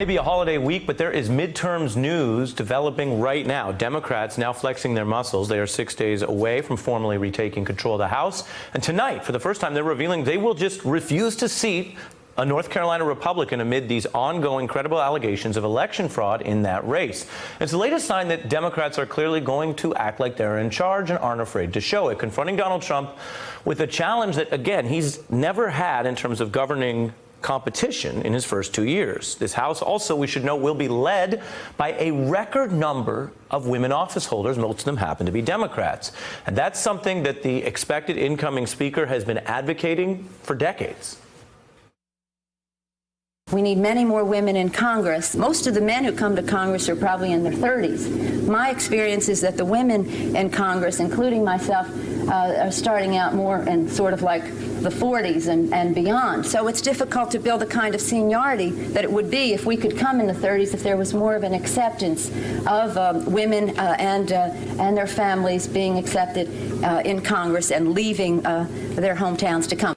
Maybe a holiday week, but there is midterms news developing right now. Democrats now flexing their muscles. They are 6 days away from formally retaking control of the House. And tonight, for the first time, they're revealing they will just refuse to seat a North Carolina Republican amid these ongoing credible allegations of election fraud in that race. It's the latest sign that Democrats are clearly going to act like they're in charge and aren't afraid to show it, confronting Donald Trump with a challenge that, again, he's never had in terms of governing competition in his first 2 years. This House also, we should know, will be led by a record number of women office holders. Most of them happen to be Democrats. And that's something that the expected incoming speaker has been advocating for decades. We need many more women in Congress. Most of the men who come to Congress are probably in their 30s. My experience is that the women in Congress, including myself, are starting out more in sort of like the 40s and beyond. So it's difficult to build the kind of seniority that it would be if we could come in the 30s, if there was more of an acceptance of women and their families being accepted in Congress and leaving their hometowns to come.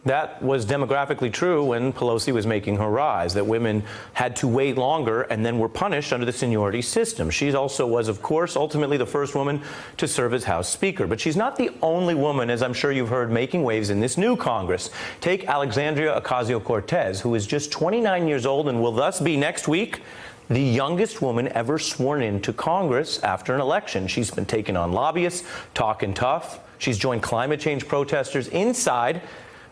That was demographically true when Pelosi was making her rise, that women had to wait longer and then were punished under the seniority system. She also was, of course, ultimately the first woman to serve as House Speaker. But she's not the only woman, as I'm sure you've heard, making waves in this new Congress. Take Alexandria Ocasio-Cortez, who is just 29 years old and will thus be next week the youngest woman ever sworn into Congress after an election. She's been taking on lobbyists, talking tough. She's joined climate change protesters inside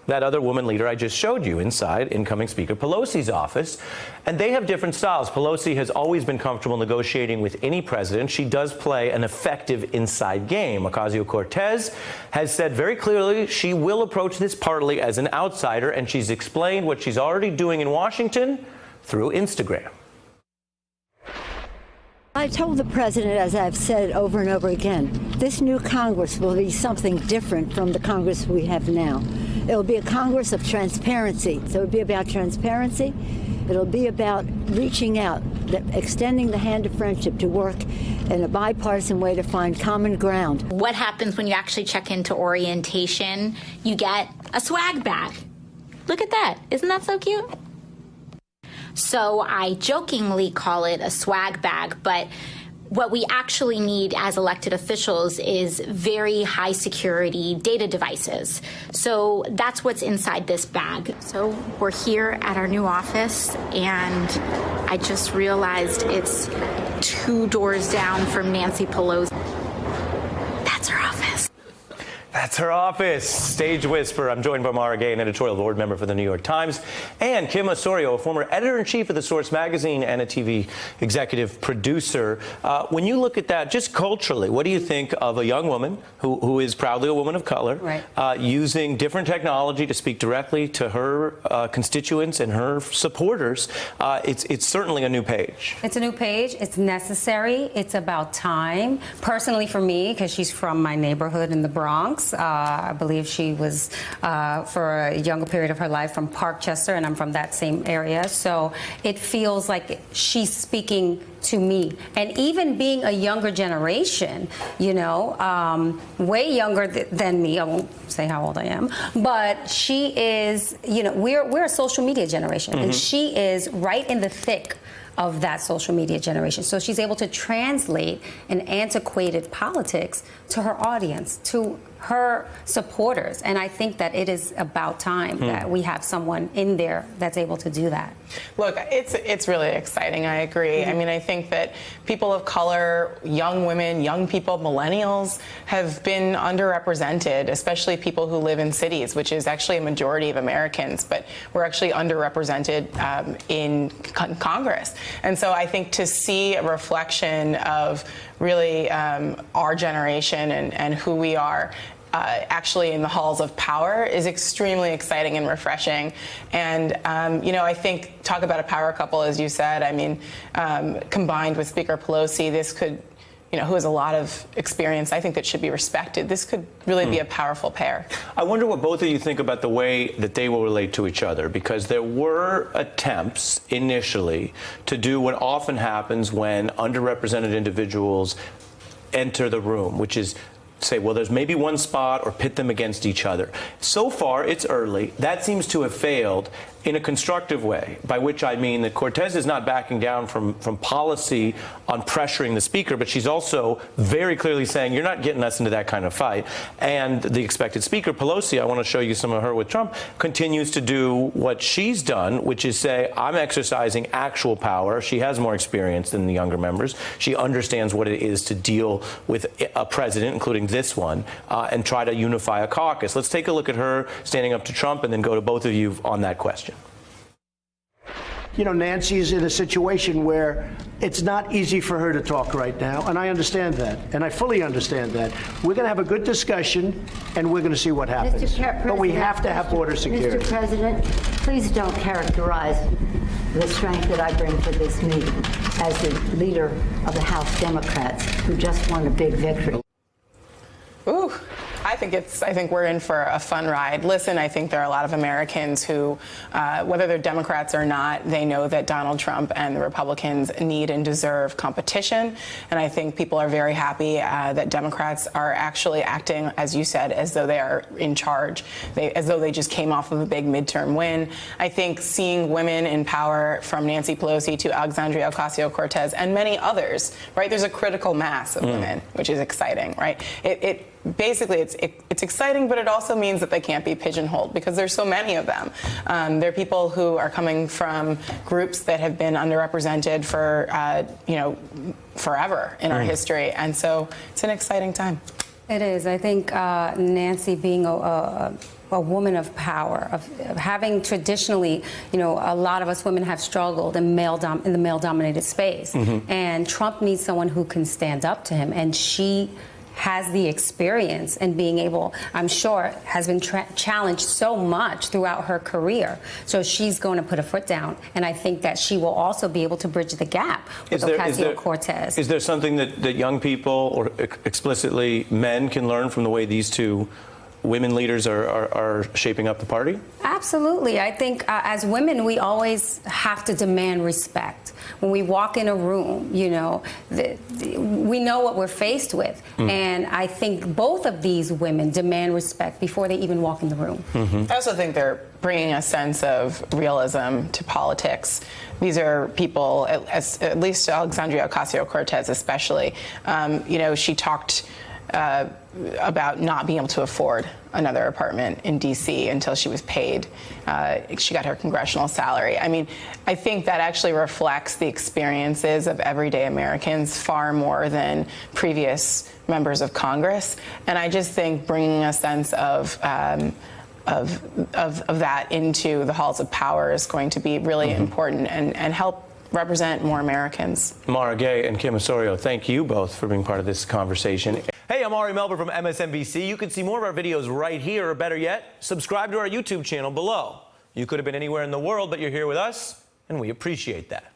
that other woman leader I just showed you, inside incoming Speaker Pelosi's office. And they have different styles. Pelosi has always been comfortable negotiating with any president. She does play an effective inside game. Ocasio-Cortez has said very clearly she will approach this partly as an outsider, and she's explained what she's already doing in Washington through Instagram. I told the president, as I've said over and over again, this new Congress will be something different from the Congress we have now. It'll be a Congress of transparency. So it'll be about transparency. It'll be about reaching out, extending the hand of friendship to work in a bipartisan way to find common ground. What happens when you actually check into orientation? You get a swag bag. Look at that. Isn't that so cute? So I jokingly call it a swag bag, but what we actually need as elected officials is very high security data devices. So that's what's inside this bag. So we're here at our new office, and I just realized it's 2 doors down from Nancy Pelosi. That's her office. That's her office. Stage Whisper. I'm joined by Mara Gay, an editorial board member for the New York Times, and Kim Osorio, a former editor-in-chief of The Source magazine and a TV executive producer. When you look at that, just culturally, what do you think of a young woman who is proudly a woman of color, right, using different technology to speak directly to her constituents and her supporters? It's certainly a new page. It's a new page. It's necessary. It's about time. Personally for me, because she's from my neighborhood in the Bronx, I believe she was, for a younger period of her life, from Parkchester, and I'm from that same area. So it feels like she's speaking to me. And even being a younger generation, you know, way younger than me, I won't say how old I am, but she is, you know, we're a social media generation, and she is right in the thick of that social media generation. So she's able to translate an antiquated politics to her audience, to her supporters. And I think that it is about time that we have someone in there that's able to do that. Look, it's really exciting. I agree. I mean, I think that people of color, young women, young people, millennials have been underrepresented, especially people who live in cities, which is actually a majority of Americans, but we're actually underrepresented in Congress. And so I think to see a reflection of really our generation and who we are actually in the halls of power is extremely exciting and refreshing. And, you know, I think, talk about a power couple, as you said. I mean, combined with Speaker Pelosi, this could, you know, who has a lot of experience, I think that should be respected. This could really be a powerful pair. I wonder what both of you think about the way that they will relate to each other, because there were attempts initially to do what often happens when underrepresented individuals enter the room, which is say, well, there's maybe one spot or pit them against each other. So far, it's early. That seems to have failed. in a constructive way, by which I mean that Cortez is not backing down from policy on pressuring the speaker, but she's also very clearly saying, you're not getting us into that kind of fight. And the expected speaker, Pelosi, I want to show you some of her with Trump, continues to do what she's done, which is say, I'm exercising actual power. She has more experience than the younger members. She understands what it is to deal with a president, including this one, and try to unify a caucus. Let's take a look at her standing up to Trump and then go to both of you on that question. You know, Nancy's in a situation where it's not easy for her to talk right now, and I understand that, and I fully understand that. We're going to have a good discussion, and we're going to see what happens. But we have to have border security. Mr. President, please don't characterize the strength that I bring to this meeting as the leader of the House Democrats who just won a big victory. Ooh. I think we're in for a fun ride. Listen, I think there are a lot of Americans who, whether they're Democrats or not, they know that Donald Trump and the Republicans need and deserve competition. And I think people are very happy that Democrats are actually acting, as you said, as though they are in charge, as though they just came off of a big midterm win. I think seeing women in power, from Nancy Pelosi to Alexandria Ocasio-Cortez and many others, right? There's a critical mass of women, which is exciting, right? Basically, it's exciting, but it also means that they can't be pigeonholed because there's so many of them. There are people who are coming from groups that have been underrepresented for, forever in our history. And so it's an exciting time. It is. I think Nancy being a woman of power, of having traditionally, a lot of us women have struggled in the male-dominated space. And Trump needs someone who can stand up to him. And she has the experience and being able, I'm sure, has been challenged so much throughout her career. So she's going to put a foot down. And I think that she will also be able to bridge the gap with Ocasio-Cortez. Is there something that young people, or explicitly men, can learn from the way these two women leaders are shaping up the party? Absolutely. I think as women, we always have to demand respect. When we walk in a room, we know what we're faced with. And I think both of these women demand respect before they even walk in the room. I also think they're bringing a sense of realism to politics. These are people, at least Alexandria Ocasio-Cortez especially, she talked about not being able to afford another apartment in D.C. until she was paid. She got her congressional salary. I mean, I think that actually reflects the experiences of everyday Americans far more than previous members of Congress. And I just think bringing a sense of that into the halls of power is going to be really important and help represent more Americans. Mara Gay and Kim Osorio, thank you both for being part of this conversation. Hey, I'm Ari Melber from MSNBC. You can see more of our videos right here, or better yet, subscribe to our YouTube channel below. You could have been anywhere in the world, but you're here with us, and we appreciate that.